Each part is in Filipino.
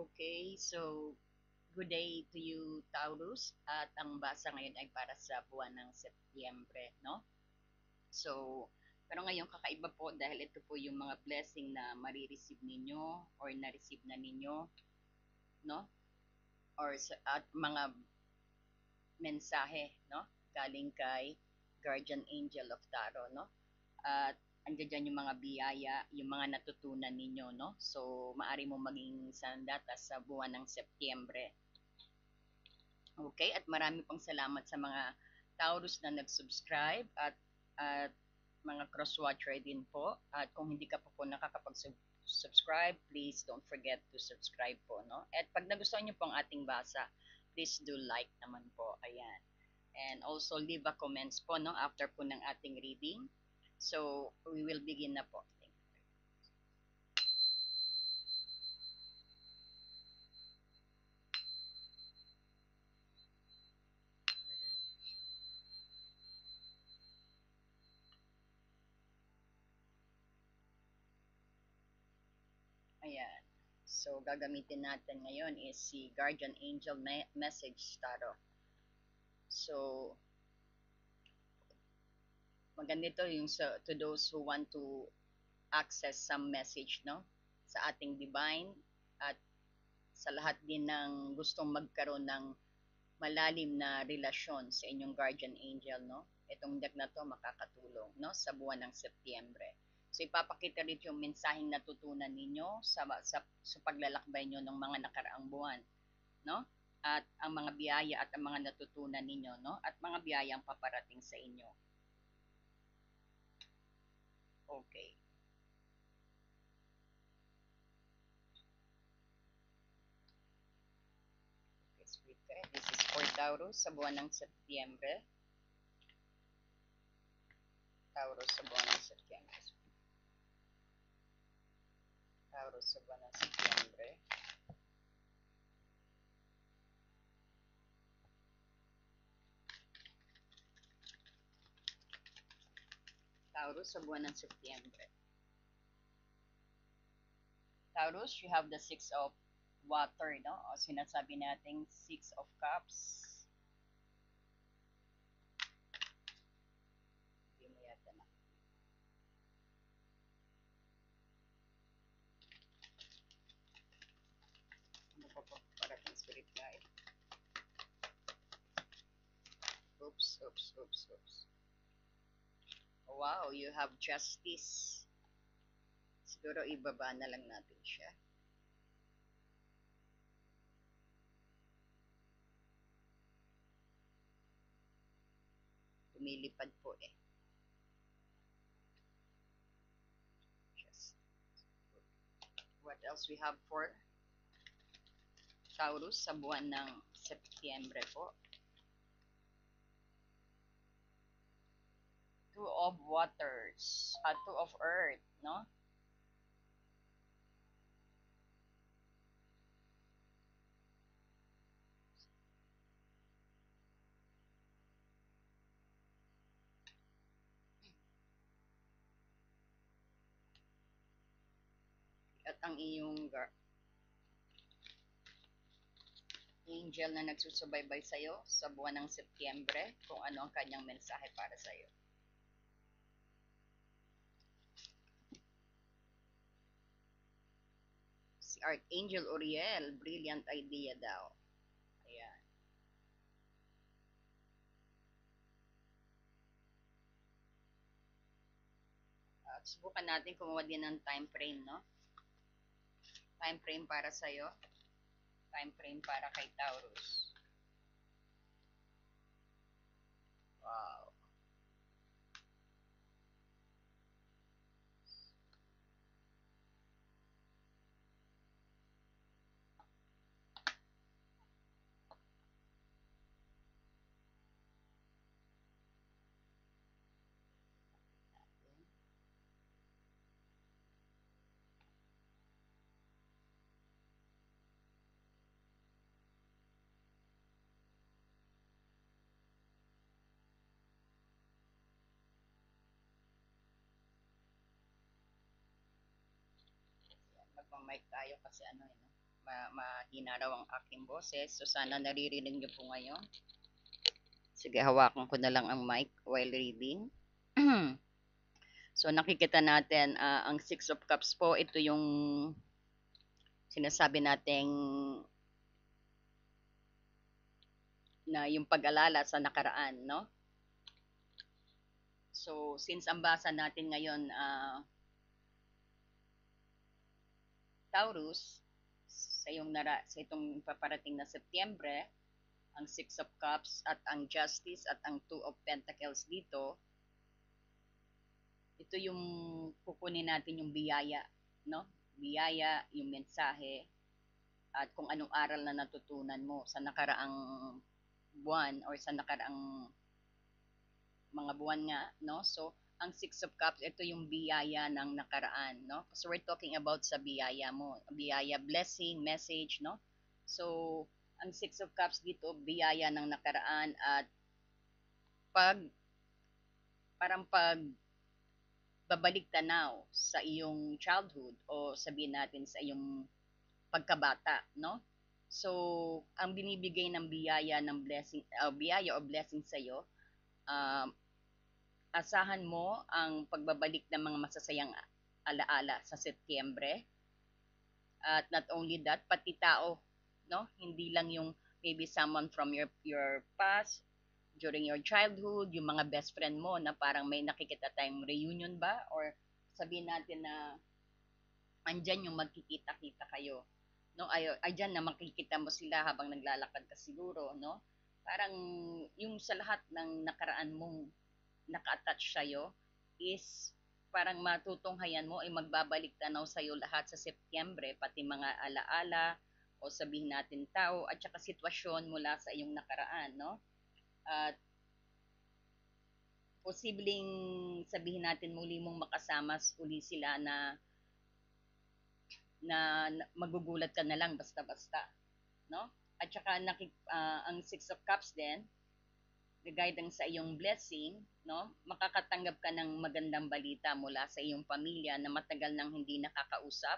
Okay, so good day to you, Taurus. At ang basa ngayon ay para sa buwan ng Setyembre, no? So, pero ngayon kakaiba po dahil ito po yung mga blessing na marireceive ninyo or na-receive na ninyo, no? At mga mensahe, no? Galing kay Guardian Angel of Tarot, no? At andiyan dyan yung mga biyaya, yung mga natutunan ninyo, no? So, maari mo maging sandata sa buwan ng Setyembre. Okay, at marami pang salamat sa mga Taurus na nag-subscribe at mga cross-watcher din po. At kung hindi ka po nakakapag-subscribe, please don't forget to subscribe po, no? At pag nagustuhan niyo po ang ating basa, please do like naman po. Ayan. And also leave a comments po, no, after po ng ating reading. So, we will begin na po. Ayan. So, gagamitin natin ngayon is si Guardian Angel Message Tarot. So, maganda ito yung to those who want to access some message, no? Sa ating divine at sa lahat din ng gustong magkaroon ng malalim na relasyon sa inyong guardian angel, no? Itong deck na to makakatulong, no? Sa buwan ng Setyembre. So ipapakita rin yung mensaheng natutunan ninyo sa paglalakbay nyo ng mga nakaraang buwan, no? At ang mga biyaya at ang mga natutunan ninyo, no? At mga biyayang paparating sa inyo. Okay. Okay, this is for Taurus sa buwan ng Setyembre. Taurus sa buwan ng Setyembre. Taurus sa buwan ng Setyembre. Taurus sa buwan ng Setyembre. Taurus, you have the Six of Water, no? O sinasabi nating Six of Cups. Hindi mo yata na. Ano pa po parating spirit guide? Oops. Wow, you have Justice. Siguro ibaba na lang natin siya. Lumilipad po eh. What else we have for Taurus sa buwan ng Setyembre po? Two of Waters, Two of Earth, no? At ang iyong angel na nagsusubaybay sa'yo sa buwan ng Setyembre, kung ano ang kanyang mensahe para sa'yo. Si Archangel Uriel, brilliant idea daw. Ayan. Subukan natin kumuha din ng time frame, no? Time frame para sa'yo. Time frame para kay Taurus. Wow. Magmamic tayo kasi ano, no? mahina raw ang aking boses. So sana naririnig niyo po ngayon. Sige, hawakan ko na lang ang mic while reading. So nakikita natin ang Six of Cups po, ito yung sinasabi nating na yung pag-alala sa nakaraan, no? So since ang basa natin ngayon Taurus sa itong paparating na Setyembre, ang Six of Cups at ang Justice at ang Two of Pentacles dito, ito yung kukunin natin yung biyaya, no? Biyaya, yung mensahe, at kung anong aral na natutunan mo sa nakaraang buwan or sa nakaraang mga buwan nga, no? So, ang Six of Cups, ito yung biyaya ng nakaraan, no? So, we're talking about sa biyaya mo. Biyaya, blessing, message, no? So, ang Six of Cups dito, biyaya ng nakaraan at pag parang pag babalik tanaw sa iyong childhood o sabihin natin sa iyong pagkabata, no? So, ang binibigay ng biyaya ng blessing, biyaya o blessing sa iyo, uh, asahan mo ang pagbabalik ng mga masasayang alaala sa Setyembre. At not only that, pati tao, no? Hindi lang yung maybe someone from your past, during your childhood, yung mga best friend mo na parang may nakikita tayong reunion ba? Or sabihin natin na andyan yung magkikita-kita kayo. No? Ay dyan na makikita mo sila habang naglalakad ka siguro. No? Parang yung sa lahat ng nakaraan mong naka-attach sa'yo is parang matutunghayan mo ay magbabalik tanaw sa'yo lahat sa Setyembre, pati mga alaala o sabihin natin tao at saka sitwasyon mula sa iyong nakaraan. No? At posibleng sabihin natin muli mong makasama uli sila na magugulat ka na lang basta-basta, no? At saka ang Six of Cups din, guiding sa iyong blessing, no? Makakatanggap ka ng magandang balita mula sa iyong pamilya na matagal nang hindi nakakausap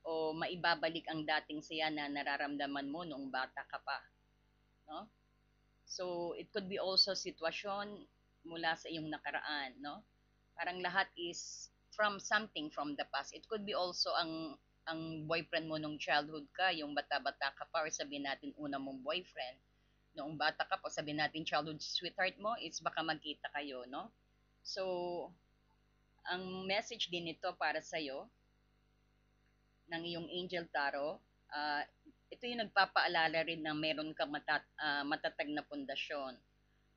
o maibabalik ang dating saya na nararamdaman mo noong bata ka pa, no? So, it could be also sitwasyon mula sa iyong nakaraan, no? Parang lahat is from something from the past. It could be also ang boyfriend mo nung childhood ka, yung bata-bata ka pa, or sabihin natin una mong boyfriend, noong bata ka pa, sabihin natin childhood sweetheart mo, is baka magkita kayo, no? So, ang message din ito para sa'yo, ng iyong angel tarot, ito yung nagpapaalala rin na meron kang matatag na pundasyon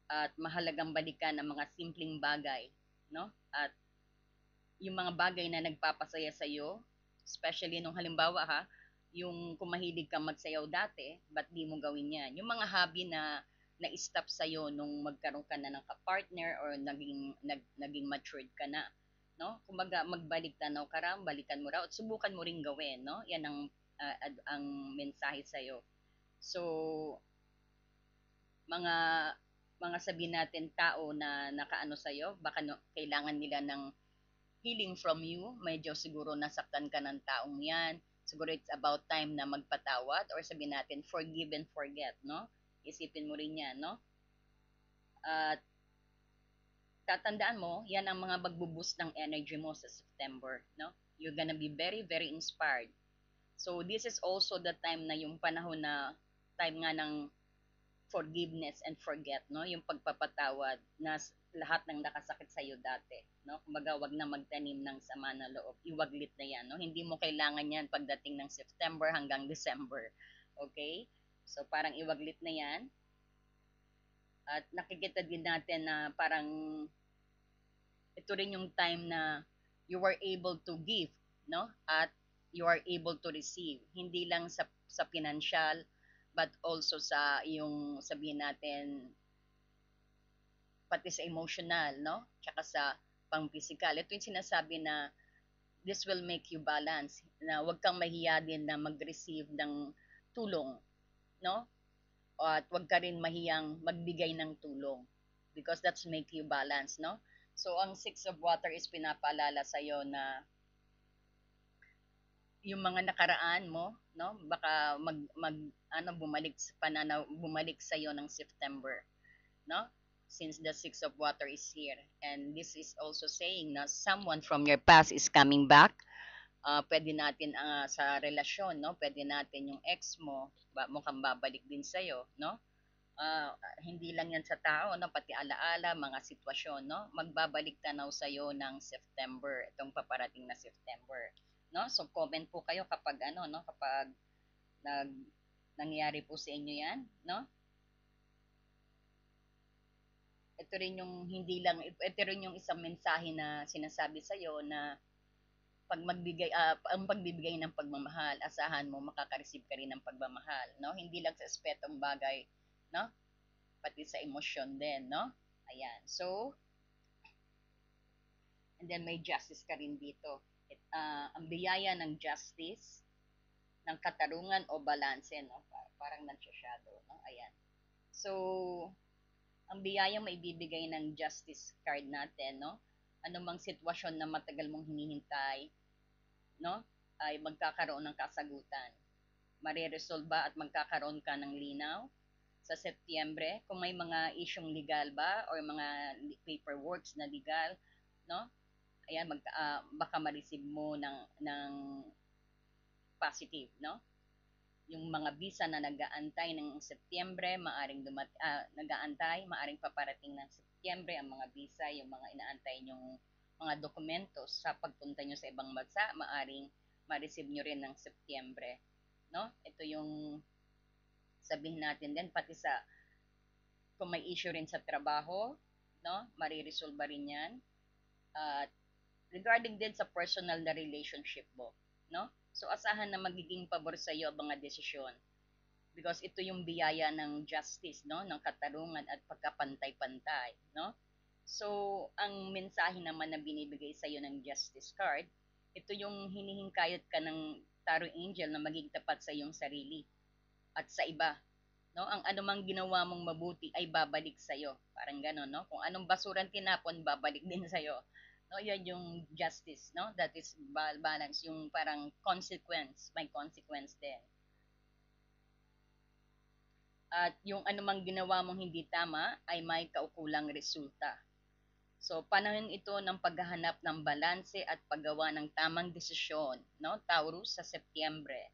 at mahalagang balikan ang mga simpleng bagay, no? At yung mga bagay na nagpapasaya sa iyo, especially nung halimbawa yung kung mahilig kang magsayaw dati, ba't di mo gawin yan? Yung mga hobby na na-stop sa iyo nung magkaroon ka na ng ka-partner or naging matured ka na, no? Kumbaga magbalik tanaw ka ra, balikan mo raw at subukan mo ring gawin, no? Yan ang mensahe sa iyo. So, mga mga sabihin natin tao na nakaano sa iyo, baka kailangan nila ng healing from you, medyo siguro nasaktan ka ng taong yan, siguro it's about time na magpatawad or sabihin natin forgive and forget, no? Isipin mo rin yan, no? At tatandaan mo, yan ang mga magbuboost ng energy mo sa September, no? You're gonna be very, very inspired. So this is also the time na yung panahon na time nga ng forgiveness and forget, no? Yung pagpapatawad na lahat ng nakasakit sa iyo dati, no? Kumbaga, wag na magtanim ng sama na loob. Iwaglit na 'yan, no? Hindi mo kailangan 'yan pagdating ng September hanggang December. Okay? So parang iwaglit na 'yan. At nakikita din natin na parang ito rin yung time na you were able to give, no? At you are able to receive. Hindi lang sa financial but also sa yung sabihin natin pati sa emotional, no? Tsaka sa pang-physical. Ito yung sinasabi na this will make you balance, na huwag kang mahiya din na mag-receive ng tulong, no? At huwag ka rin mahiyang magbigay ng tulong because that's make you balance, no? So, ang Six of Water is pinapaalala sa'yo na yung mga nakaraan mo, no? Baka bumalik sa bumalik sa iyo ng September, no? Since the six of water is here, and this is also saying na someone from your past is coming back. Pwede natin sa relasyon, no? Pwede natin yung ex mo, mukhang babalik din sa iyo, no? Ah, hindi lang yan sa tao, no? Pati alaala, mga sitwasyon, no? Magbabalik tanaw sa iyo ng September, itong paparating na September, no? So comment po kayo kapag no, kapag nag nangyari po sa inyo 'yan, no? Ito rin yung hindi lang ito rin yung isang mensahe na sinasabi sa iyo na ang pagbibigay ng pagmamahal, asahan mo makaka-receive ka rin ng pagmamahal, no? Hindi lang sa espetong bagay, no? Pati sa emosyon din, no? Ayan. So, and then may justice ka rin dito. Ang biyaya ng justice, ng katarungan o balanse, no? Parang shadow, no? Ayan. So, ang biyayang maibibigay ng justice card natin, no? Anumang sitwasyon na matagal mong hinihintay, no? Ay magkakaroon ng kasagutan. Mareresolba at magkakaroon ka ng linaw sa Setyembre kung may mga isyong legal ba or mga paperworks na legal, no? Ayan, baka ma-receive mo ng positive, no? Yung mga visa na nag-aantay ng Setyembre, nag-aantay, maaring paparating ng Setyembre ang mga visa, yung mga inaantay yung mga dokumento sa pagpunta nyo sa ibang bansa, maaring ma-receive nyo rin ng Setyembre. No? Ito yung sabihin natin din, pati sa kung may issue rin sa trabaho, no? Mariresolve rin yan. At regarding din sa personal na relationship mo, no? So asahan na magiging pabor sa iyo ang mga desisyon because ito yung biyaya ng justice, no, ng katarungan at pagkapantay-pantay, no? So ang mensahe naman na binibigay sa iyo ng justice card, ito yung hinihingkayat ka ng tarot angel na maging tapat sa iyong sarili at sa iba, no? Ang anumang ginawa mong mabuti ay babalik sa iyo. Parang gano'n, no? Kung anong basuran tinapon, babalik din sa iyo. No, yan yung justice, no? That is balance, yung parang consequence, may consequence din. At yung anumang ginawa mong hindi tama ay may kaukulang resulta. So, panahon ito ng paghahanap ng balanse at paggawa ng tamang desisyon, no? Taurus sa Setyembre.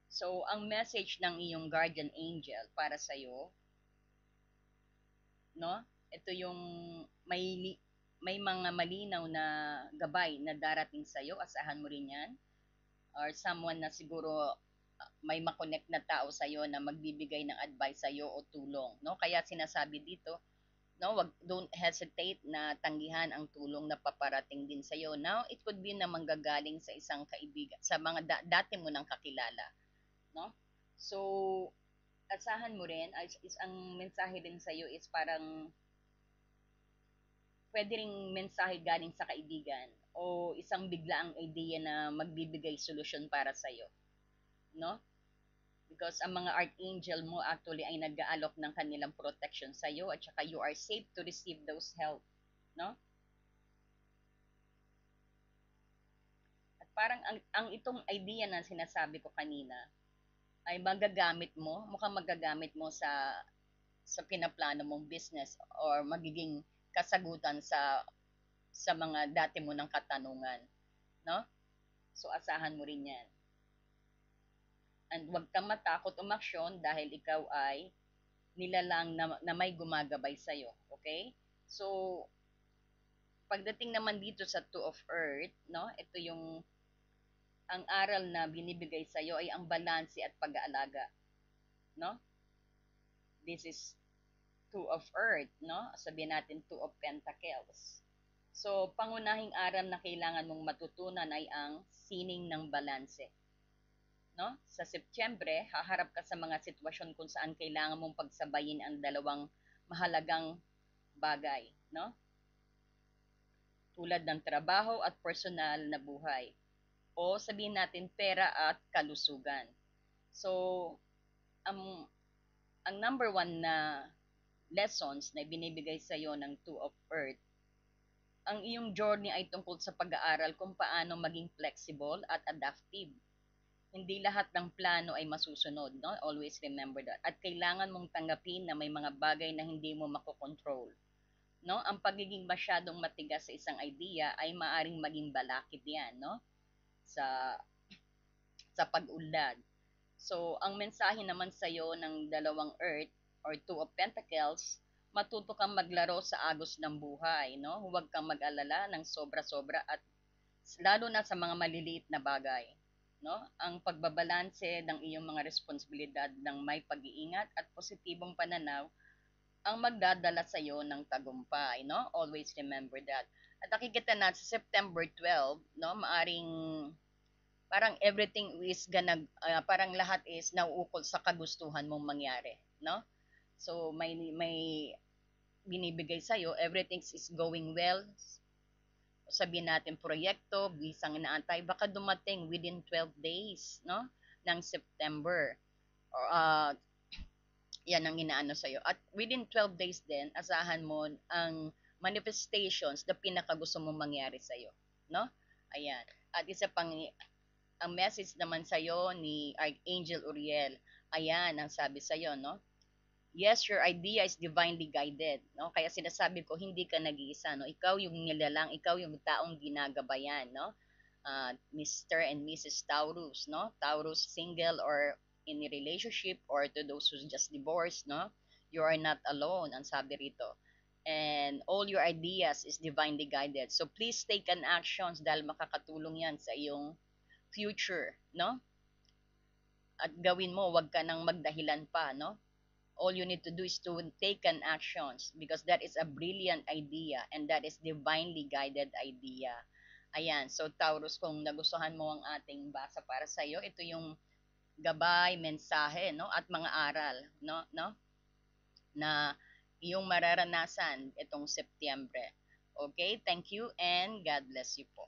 So, ang message ng iyong guardian angel para sa iyo, no? Ito yung may may mga malinaw na gabay na darating sa iyo, asahan mo rin 'yan. Or someone na siguro may makonect na tao sa iyo na magbibigay ng advice sa iyo o tulong, no? Kaya sinasabi dito, no, don't hesitate na tanggihan ang tulong na paparating din sa iyo. Now, it could be na manggagaling sa isang kaibigan, sa mga dati mo nang kakilala, no? So, asahan mo rin, ang mensahe din sa iyo is parang pwede ring mensahe galing sa kaibigan o isang biglaang idea na magbibigay solusyon para sa iyo, no? Because ang mga archangel mo actually ay nag-aalok ng kanilang protection sa iyo at saka you are safe to receive those help, no? At parang ang itong idea na sinasabi ko kanina ay mukhang magagamit mo sa pinaplano mong business or magiging kasagutan sa mga dati mo ng katanungan, no? So asahan mo rin 'yan. And huwag kang matakot umaksyon dahil ikaw ay nilalang na may gumagabay sa iyo, okay? So pagdating naman dito sa Two of Earth, no? Ito yung ang aral na binibigay sa iyo ay ang balanse at pag-aalaga, no? This is Two of Earth, no? Sabihin natin Two of Pentacles. So, pangunahing aral na kailangan mong matutunan ay ang sining ng balanse. No? Sa Setyembre, haharap ka sa mga sitwasyon kung saan kailangan mong pagsabayin ang dalawang mahalagang bagay, no? Tulad ng trabaho at personal na buhay. O sabihin natin pera at kalusugan. So, ang ang number one na lessons na binibigay sa iyo ng Two of Earth, ang iyong journey ay tungkol sa pag-aaral kung paano maging flexible at adaptive. Hindi lahat ng plano ay masusunod, no? Always remember that. At kailangan mong tanggapin na may mga bagay na hindi mo makokontrol, no? Ang pagiging masyadong matigas sa isang idea ay maaring maging balakid 'yan, no? Sa pag-unlad. So, ang mensahe naman sa iyo ng dalawang Earth or Two of Pentacles, matuto kang maglaro sa agos ng buhay, no? Huwag kang mag-alala ng sobra-sobra at lalo na sa mga maliliit na bagay, no? Ang pagbabalanse ng iyong mga responsibilidad ng may pag-iingat at positibong pananaw ang magdadala sa iyo ng tagumpay, no? Always remember that. At nakikita natin sa September 12, no? Maaring parang everything is gonna parang lahat is nauukol sa kagustuhan mong mangyari, no? So may binibigay sa iyo, everything is going well. Sabihin natin proyekto, bisang inaantay, baka dumating within 12 days, no? Ng September. Or, yan ang inaano sa'yo. At within 12 days din, asahan mo ang manifestations na pinakagusto mong mangyari sa'yo. No? Ayan. At isa pang, ang message naman sa'yo ni Archangel Uriel, ayan ang sabi sa'yo, no? Yes, your idea is divinely guided, no? Kaya sinasabi ko, hindi ka nag-iisa, no? Ikaw yung nilalang, ikaw yung taong ginagabayan, no? Mr. and Mrs. Taurus, no? Taurus single or in a relationship or to those who's just divorced, no? You are not alone, ang sabi rito. And all your ideas is divinely guided. So please take an actions dahil makakatulong yan sa iyong future, no? At gawin mo, wag ka nang magdahilan pa, no? All you need to do is to take an actions because that is a brilliant idea and that is divinely guided idea. Ayan, so Taurus, kung nagustuhan mo ang ating basa para sa iyo, ito yung gabay, mensahe, no, at mga aral, no, na iyong mararanasan itong Setyembre. Okay, thank you and God bless you po.